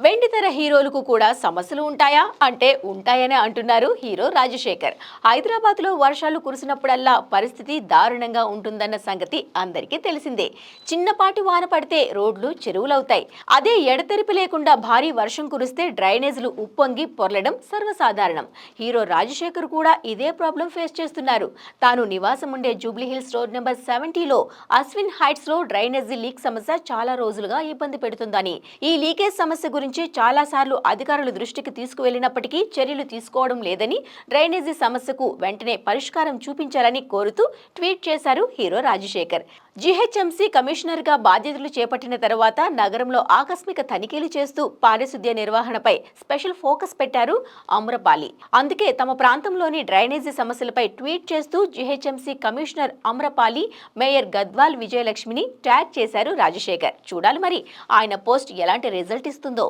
వెండితెర హీరోలకు కూడా సమస్యలు ఉంటాయా అంటే ఉంటాయని అంటున్నారు హీరో రాజశేఖర్. హైదరాబాద్ లో వర్షాలు కురిసినప్పుడల్లా పరిస్థితి దారుణంగా ఉంటుందన్న సంగతి అందరికీ తెలిసిందే. చిన్నపాటి వాన పడితే రోడ్లు చెరువులవుతాయి. అదే ఎడతెరిపి లేకుండా భారీ వర్షం కురిస్తే డ్రైనేజీలు ఉప్పొంగి పొర్లడం సర్వసాధారణం. హీరో రాజశేఖర్ కూడా ఇదే ప్రాబ్లం ఫేస్ చేస్తున్నారు. తాను నివాసం ఉండే జూబ్లీహిల్స్ రోడ్ నెంబర్ 70లో అశ్విన్ హైట్స్ లో డ్రైనేజీ లీక్ సమస్య చాలా రోజులుగా ఇబ్బంది పెడుతుందని, ఈ లీకేజ్ సమస్య గురించి చాలా సార్లు అధికారుల దృష్టికి తీసుకువెళ్లినప్పటికీ చర్యలు తీసుకోవడం లేదని, డ్రైనేజీ సమస్యకు వెంటనే పరిష్కారం చూపించాలని కోరుతూ ట్వీట్ చేశారు హీరో రాజశేఖర్. జీహెచ్ఎంసీ కమిషనర్ గా బాధ్యతలు చేపట్టిన తర్వాత నగరంలో ఆకస్మిక తనిఖీలు చేస్తూ పారిశుద్ధ్య నిర్వహణపై స్పెషల్ ఫోకస్ పెట్టారు అమ్రపాలి. అందుకే తమ ప్రాంతంలోని డ్రైనేజీ సమస్యలపై ట్వీట్ చేస్తూ GHMC commissioner Amrapali, mayor Gadwal విజయలక్ష్మిని ట్యాగ్ చేశారు రాజశేఖర్. చూడాలి మరి ఆయన పోస్ట్ ఎలాంటి రిజల్ట్ ఇస్తుందో.